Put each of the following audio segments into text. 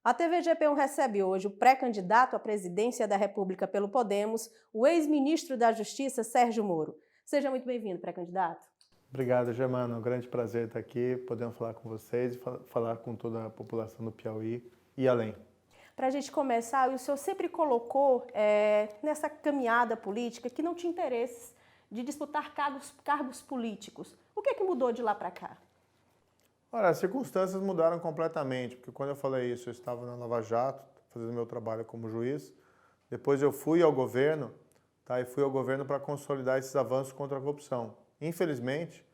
A TV GP1 recebe hoje o pré-candidato à presidência da República pelo Podemos, o ex-ministro da Justiça, Sérgio Moro. Seja muito bem-vindo, pré-candidato. Obrigado, Germano. É um grande prazer estar aqui, podendo falar com vocês e falar com toda a população do Piauí e além. Para a gente começar, o senhor sempre colocou nessa caminhada política que não tinha interesses de disputar cargos políticos. O que é que mudou de lá para cá? Olha, as circunstâncias mudaram completamente, porque quando eu falei isso, eu estava na Lava Jato, fazendo meu trabalho como juiz. Depois eu fui ao governo, e fui ao governo para consolidar esses avanços contra a corrupção. Infelizmente,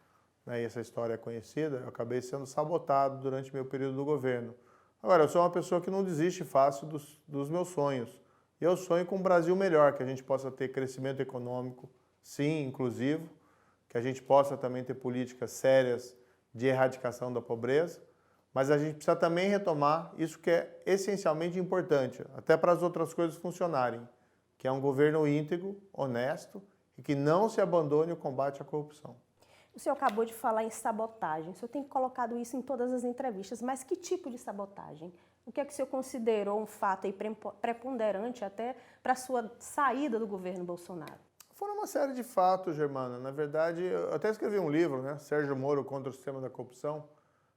e essa história é conhecida, eu acabei sendo sabotado durante meu período do governo. Agora, eu sou uma pessoa que não desiste fácil dos meus sonhos. E eu sonho com um Brasil melhor, que a gente possa ter crescimento econômico, sim, inclusivo, que a gente possa também ter políticas sérias de erradicação da pobreza, mas a gente precisa também retomar isso que é essencialmente importante, até para as outras coisas funcionarem, que é um governo íntegro, honesto e que não se abandone o combate à corrupção. O senhor acabou de falar em sabotagem. O senhor tem colocado isso em todas as entrevistas, mas que tipo de sabotagem? O que é que o senhor considerou um fato aí preponderante até para a sua saída do governo Bolsonaro? Foram uma série de fatos, Germana. Na verdade, eu até escrevi um livro, Sérgio Moro contra o Sistema da Corrupção,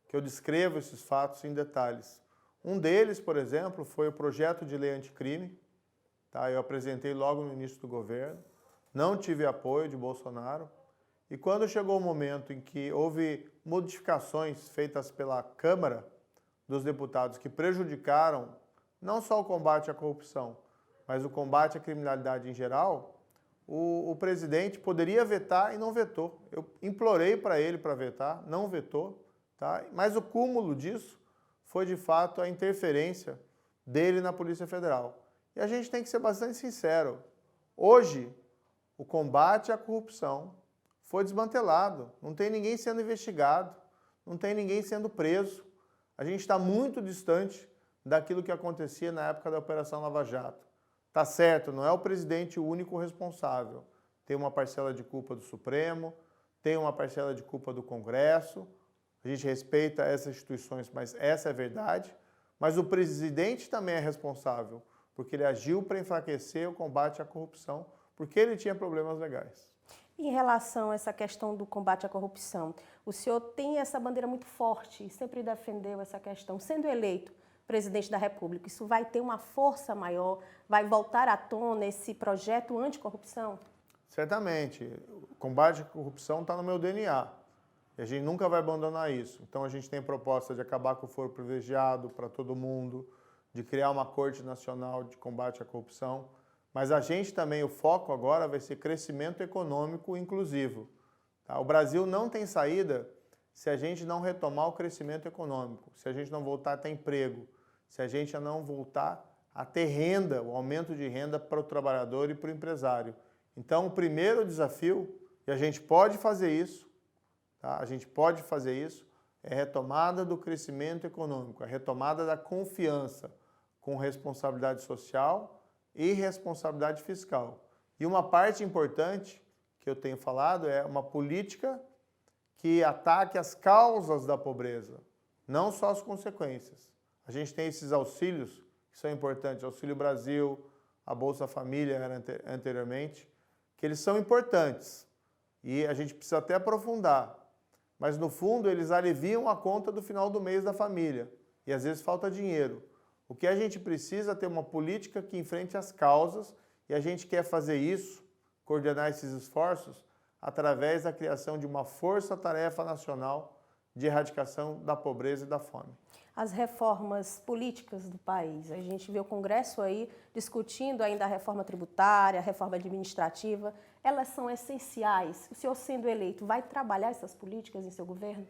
que eu descrevo esses fatos em detalhes. Um deles, por exemplo, foi o projeto de lei anticrime. Eu apresentei logo no início do governo, não tive apoio de Bolsonaro. E quando chegou o momento em que houve modificações feitas pela Câmara dos Deputados que prejudicaram não só o combate à corrupção, mas o combate à criminalidade em geral, o presidente poderia vetar e não vetou. Eu implorei para ele para vetar, não vetou, mas o cúmulo disso foi de fato a interferência dele na Polícia Federal. E a gente tem que ser bastante sincero. Hoje, o combate à corrupção foi desmantelado, não tem ninguém sendo investigado, não tem ninguém sendo preso. A gente está muito distante daquilo que acontecia na época da Operação Lava Jato. Tá certo, não é o presidente o único responsável. Tem uma parcela de culpa do Supremo, tem uma parcela de culpa do Congresso. A gente respeita essas instituições, mas essa é a verdade. Mas o presidente também é responsável, porque ele agiu para enfraquecer o combate à corrupção, porque ele tinha problemas legais. Em relação a essa questão do combate à corrupção, o senhor tem essa bandeira muito forte, sempre defendeu essa questão. Sendo eleito presidente da República, isso vai ter uma força maior? Vai voltar à tona esse projeto anticorrupção? Certamente. O combate à corrupção está no meu DNA. E a gente nunca vai abandonar isso. Então a gente tem proposta de acabar com o foro privilegiado para todo mundo, de criar uma Corte Nacional de Combate à Corrupção. Mas a gente também, o foco agora vai ser crescimento econômico inclusivo. O Brasil não tem saída se a gente não retomar o crescimento econômico, se a gente não voltar a ter emprego, se a gente não voltar a ter renda, o aumento de renda para o trabalhador e para o empresário. Então, o primeiro desafio, e a gente pode fazer isso, a gente pode fazer isso, é a retomada do crescimento econômico, a retomada da confiança com responsabilidade social e responsabilidade fiscal. E uma parte importante que eu tenho falado é uma política que ataque as causas da pobreza, não só as consequências. A gente tem esses auxílios que são importantes, Auxílio Brasil, a Bolsa Família era anteriormente, que eles são importantes e a gente precisa até aprofundar, mas no fundo eles aliviam a conta do final do mês da família e às vezes falta dinheiro. O que a gente precisa é ter uma política que enfrente as causas e a gente quer fazer isso, coordenar esses esforços, através da criação de uma força-tarefa nacional de erradicação da pobreza e da fome. As reformas políticas do país, a gente vê o Congresso aí discutindo ainda a reforma tributária, a reforma administrativa, elas são essenciais. O senhor sendo eleito, vai trabalhar essas políticas em seu governo?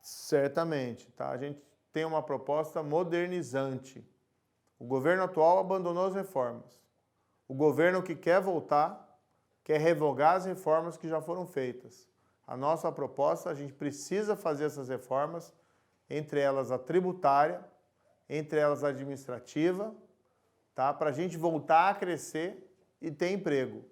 Certamente, A gente tem uma proposta modernizante. O governo atual abandonou as reformas. O governo que quer voltar, quer revogar as reformas que já foram feitas. A nossa proposta, a gente precisa fazer essas reformas, entre elas a tributária, entre elas a administrativa, para a gente voltar a crescer e ter emprego.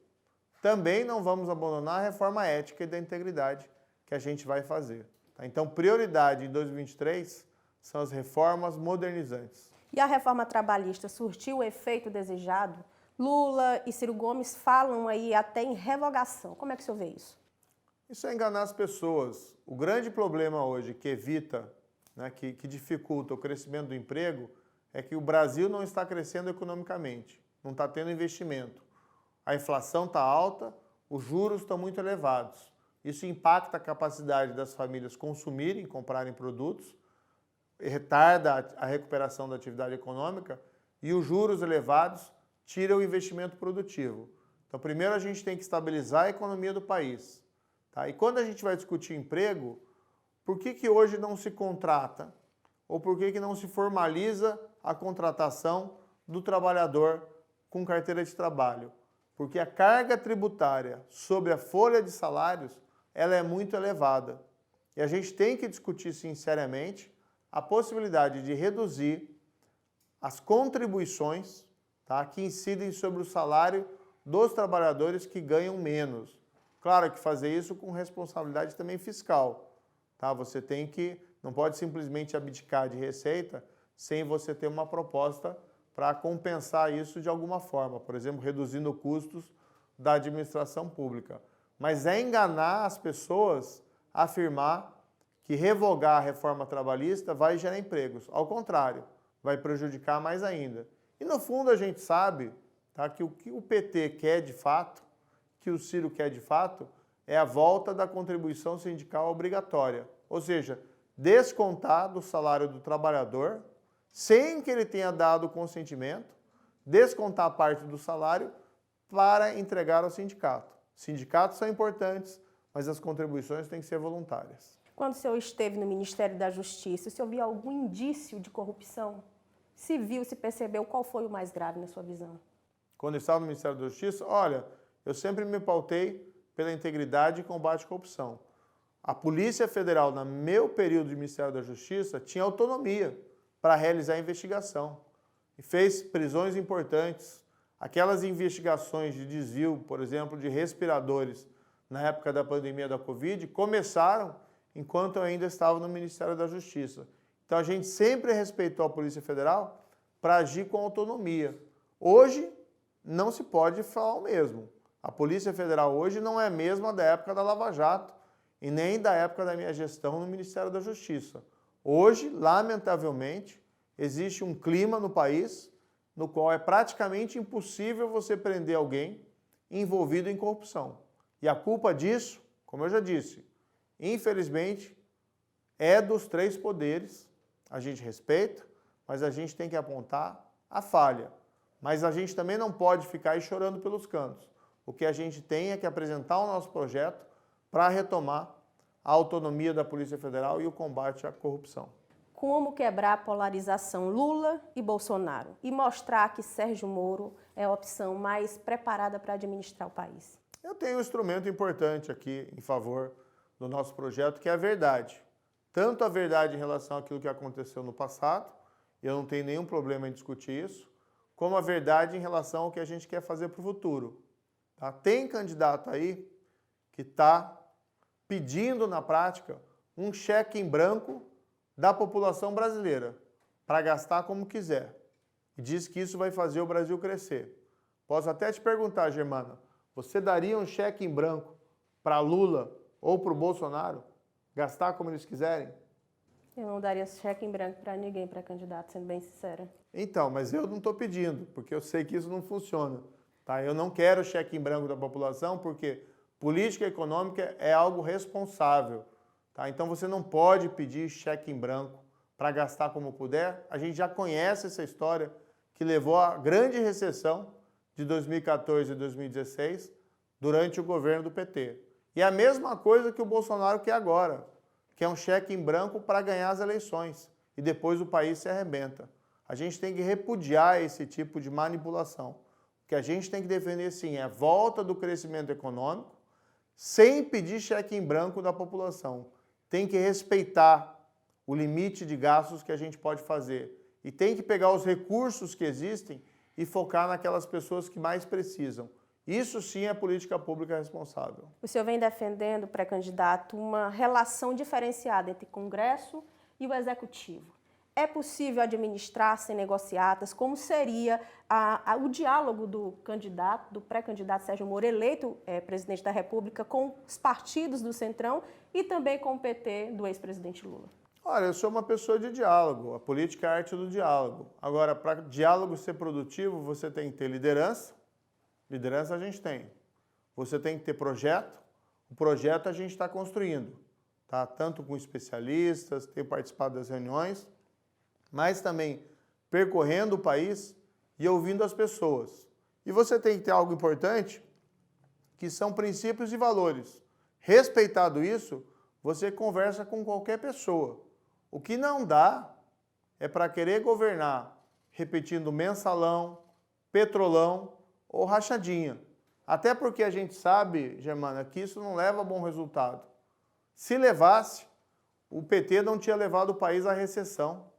Também não vamos abandonar a reforma ética e da integridade que a gente vai fazer. Então, prioridade em 2023 são as reformas modernizantes. E a reforma trabalhista surtiu o efeito desejado? Lula e Ciro Gomes falam aí até em revogação. Como é que o senhor vê isso? Isso é enganar as pessoas. O grande problema hoje que evita, né, que dificulta o crescimento do emprego é que o Brasil não está crescendo economicamente, não está tendo investimento. A inflação está alta, os juros estão muito elevados. Isso impacta a capacidade das famílias consumirem, comprarem produtos, retarda a recuperação da atividade econômica e os juros elevados tiram o investimento produtivo. Então, primeiro a gente tem que estabilizar a economia do país. Tá? E quando a gente vai discutir emprego, por que hoje não se contrata? Ou por que não se formaliza a contratação do trabalhador com carteira de trabalho? Porque a carga tributária sobre a folha de salários ela é muito elevada. E a gente tem que discutir sinceramente a possibilidade de reduzir as contribuições, tá, que incidem sobre o salário dos trabalhadores que ganham menos. Claro que fazer isso com responsabilidade também fiscal. Tá? Você não pode simplesmente abdicar de receita sem você ter uma proposta para compensar isso de alguma forma, por exemplo, reduzindo custos da administração pública. Mas é enganar as pessoas afirmar que revogar a reforma trabalhista vai gerar empregos. Ao contrário, vai prejudicar mais ainda. E no fundo a gente sabe, tá, que o que o PT quer de fato, que o Ciro quer de fato, é a volta da contribuição sindical obrigatória. Ou seja, descontar do salário do trabalhador, sem que ele tenha dado consentimento, descontar parte do salário para entregar ao sindicato. Sindicatos são importantes, mas as contribuições têm que ser voluntárias. Quando o senhor esteve no Ministério da Justiça, o senhor viu algum indício de corrupção? Se viu, se percebeu, qual foi o mais grave na sua visão? Quando eu estava no Ministério da Justiça, olha, eu sempre me pautei pela integridade e combate à corrupção. A Polícia Federal, no meu período de Ministério da Justiça, tinha autonomia para realizar a investigação. E fez prisões importantes. Aquelas investigações de desvio, por exemplo, de respiradores na época da pandemia da Covid, começaram enquanto eu ainda estava no Ministério da Justiça. Então a gente sempre respeitou a Polícia Federal para agir com autonomia. Hoje não se pode falar o mesmo. A Polícia Federal hoje não é a mesma da época da Lava Jato e nem da época da minha gestão no Ministério da Justiça. Hoje, lamentavelmente, existe um clima no país no qual é praticamente impossível você prender alguém envolvido em corrupção. E a culpa disso, como eu já disse, infelizmente, é dos três poderes. A gente respeita, mas a gente tem que apontar a falha. Mas a gente também não pode ficar aí chorando pelos cantos. O que a gente tem é que apresentar o nosso projeto para retomar a autonomia da Polícia Federal e o combate à corrupção. Como quebrar a polarização Lula e Bolsonaro e mostrar que Sérgio Moro é a opção mais preparada para administrar o país? Eu tenho um instrumento importante aqui em favor do nosso projeto, que é a verdade. Tanto a verdade em relação àquilo que aconteceu no passado, e eu não tenho nenhum problema em discutir isso, como a verdade em relação ao que a gente quer fazer para o futuro. Tá? Tem candidato aí que está pedindo na prática um cheque em branco da população brasileira para gastar como quiser. E diz que isso vai fazer o Brasil crescer. Posso até te perguntar, Germana, você daria um cheque em branco para Lula ou para o Bolsonaro gastar como eles quiserem? Eu não daria cheque em branco para ninguém, para candidato, sendo bem sincera. Então, mas eu não estou pedindo, porque eu sei que isso não funciona. Tá? Eu não quero cheque em branco da população, porque política econômica é algo responsável. Tá? Então você não pode pedir cheque em branco para gastar como puder. A gente já conhece essa história que levou à grande recessão de 2014 e 2016 durante o governo do PT. E é a mesma coisa que o Bolsonaro quer agora, que é um cheque em branco para ganhar as eleições e depois o país se arrebenta. A gente tem que repudiar esse tipo de manipulação. O que a gente tem que defender, sim, é a volta do crescimento econômico sem pedir cheque em branco da população. Tem que respeitar o limite de gastos que a gente pode fazer e tem que pegar os recursos que existem e focar naquelas pessoas que mais precisam. Isso sim é política pública responsável. O senhor vem defendendo, pré-candidato, uma relação diferenciada entre Congresso e o Executivo. É possível administrar sem negociatas? Como seria o diálogo do candidato, do pré-candidato Sérgio Moro, eleito presidente da República, com os partidos do Centrão e também com o PT do ex-presidente Lula? Olha, eu sou uma pessoa de diálogo. A política é a arte do diálogo. Agora, para diálogo ser produtivo, você tem que ter liderança. Liderança a gente tem. Você tem que ter projeto. O projeto a gente está construindo, tá? Tanto com especialistas, tenho participado das reuniões, mas também percorrendo o país e ouvindo as pessoas. E você tem que ter algo importante, que são princípios e valores. Respeitado isso, você conversa com qualquer pessoa. O que não dá é para querer governar repetindo mensalão, petrolão ou rachadinha. Até porque a gente sabe, Germana, que isso não leva a bom resultado. Se levasse, o PT não tinha levado o país à recessão.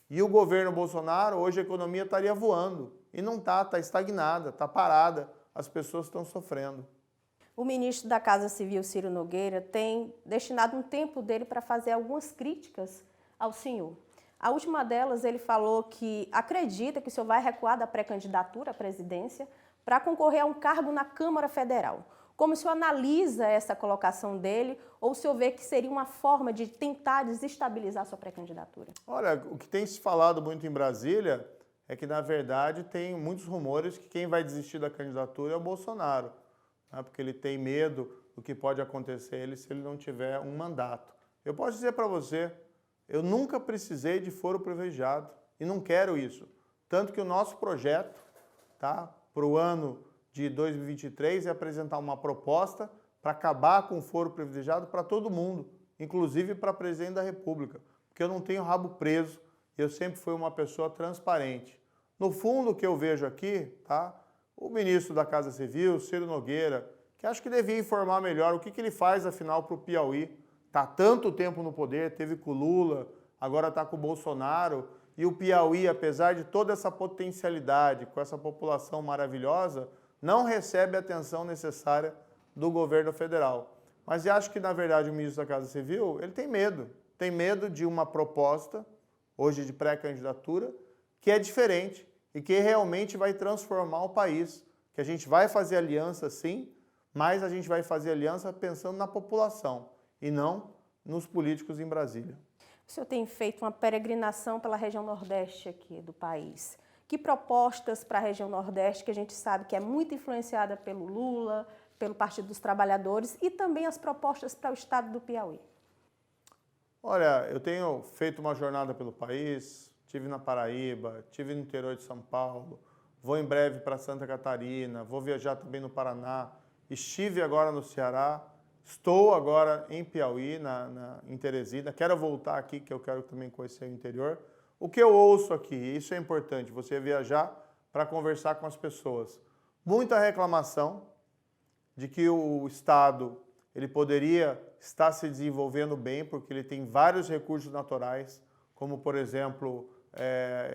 E o governo Bolsonaro, hoje a economia estaria voando. E não está estagnada, está parada. As pessoas estão sofrendo. O ministro da Casa Civil, Ciro Nogueira, tem destinado um tempo dele para fazer algumas críticas ao senhor. A última delas, ele falou que acredita que o senhor vai recuar da pré-candidatura à presidência para concorrer a um cargo na Câmara Federal. Como o senhor analisa essa colocação dele, ou o senhor vê que seria uma forma de tentar desestabilizar a sua pré-candidatura? Olha, o que tem se falado muito em Brasília é que, na verdade, tem muitos rumores que quem vai desistir da candidatura é o Bolsonaro, né? Porque ele tem medo do que pode acontecer a ele se ele não tiver um mandato. Eu posso dizer para você, eu nunca precisei de foro privilegiado e não quero isso. Tanto que o nosso projeto, tá, para o ano de 2023 é apresentar uma proposta para acabar com o foro privilegiado para todo mundo, inclusive para presidente da República, porque eu não tenho rabo preso e eu sempre fui uma pessoa transparente. No fundo, o que eu vejo aqui, tá, o ministro da Casa Civil, Ciro Nogueira, que acho que devia informar melhor o que ele faz, afinal, para o Piauí. Está tanto tempo no poder, teve com o Lula, agora está com o Bolsonaro, e o Piauí, apesar de toda essa potencialidade, com essa população maravilhosa, não recebe a atenção necessária do governo federal. Mas eu acho que, na verdade, o ministro da Casa Civil, ele tem medo de uma proposta, hoje de pré-candidatura, que é diferente e que realmente vai transformar o país, que a gente vai fazer aliança sim, mas a gente vai fazer aliança pensando na população e não nos políticos em Brasília. O senhor tem feito uma peregrinação pela região Nordeste aqui do país. Que propostas para a região Nordeste, que a gente sabe que é muito influenciada pelo Lula, pelo Partido dos Trabalhadores, e também as propostas para o estado do Piauí? Olha, eu tenho feito uma jornada pelo país, estive na Paraíba, estive no interior de São Paulo, vou em breve para Santa Catarina, vou viajar também no Paraná, estive agora no Ceará, estou agora em Piauí, em Teresina, quero voltar aqui, que eu quero também conhecer o interior. O que eu ouço aqui, isso é importante, você viajar para conversar com as pessoas. Muita reclamação de que o Estado ele poderia estar se desenvolvendo bem, porque ele tem vários recursos naturais, como, por exemplo,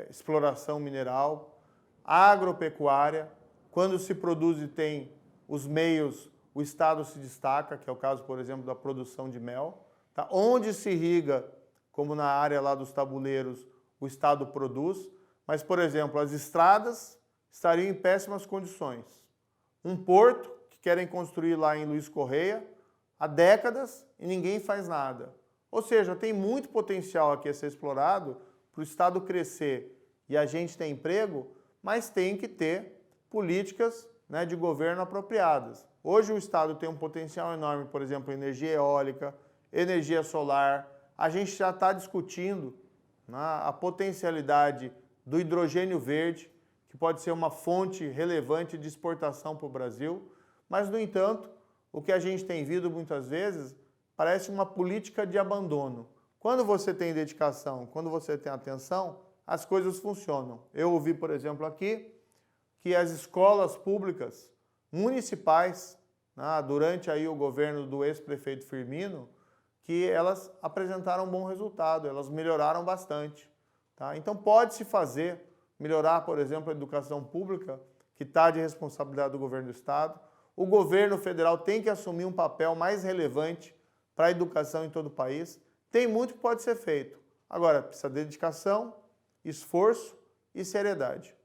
exploração mineral, agropecuária. Quando se produz e tem os meios, o Estado se destaca, que é o caso, por exemplo, da produção de mel. Tá? Onde se irriga, como na área lá dos tabuleiros, o Estado produz. Mas, por exemplo, as estradas estariam em péssimas condições. Um porto que querem construir lá em Luiz Correia há décadas e ninguém faz nada. Ou seja, tem muito potencial aqui a ser explorado para o Estado crescer e a gente ter emprego, mas tem que ter políticas, né, de governo apropriadas. Hoje o Estado tem um potencial enorme, por exemplo, energia eólica, energia solar. A gente já está discutindo, né, a potencialidade do hidrogênio verde, que pode ser uma fonte relevante de exportação para o Brasil, mas, no entanto, o que a gente tem visto muitas vezes parece uma política de abandono. Quando você tem dedicação, quando você tem atenção, as coisas funcionam. Eu ouvi, por exemplo, aqui, que as escolas públicas municipais, né, durante aí o governo do ex-prefeito Firmino, que elas apresentaram um bom resultado, elas melhoraram bastante. Tá? Então pode-se fazer, melhorar, por exemplo, a educação pública, que está de responsabilidade do governo do Estado. O governo federal tem que assumir um papel mais relevante para a educação em todo o país. Tem muito que pode ser feito. Agora, precisa de dedicação, esforço e seriedade.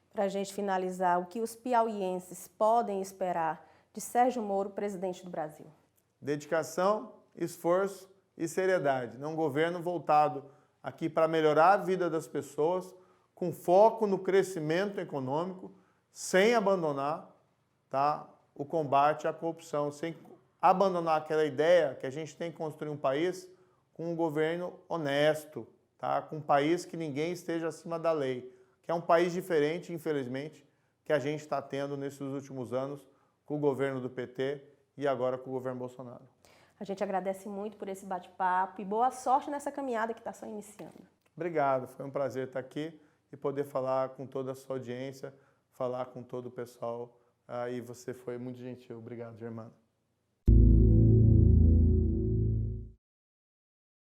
Para a gente finalizar, o que os piauienses podem esperar de Sérgio Moro, presidente do Brasil? Dedicação, esforço e seriedade. Um governo voltado aqui para melhorar a vida das pessoas, com foco no crescimento econômico, sem abandonar, tá, o combate à corrupção, sem abandonar aquela ideia que a gente tem que construir um país com um governo honesto, tá, com um país que ninguém esteja acima da lei, que é um país diferente, infelizmente, que a gente está tendo nesses últimos anos com o governo do PT e agora com o governo Bolsonaro. A gente agradece muito por esse bate-papo e boa sorte nessa caminhada que está só iniciando. Obrigado, foi um prazer estar aqui e poder falar com toda a sua audiência, falar com todo o pessoal. E você foi muito gentil. Obrigado, Germano.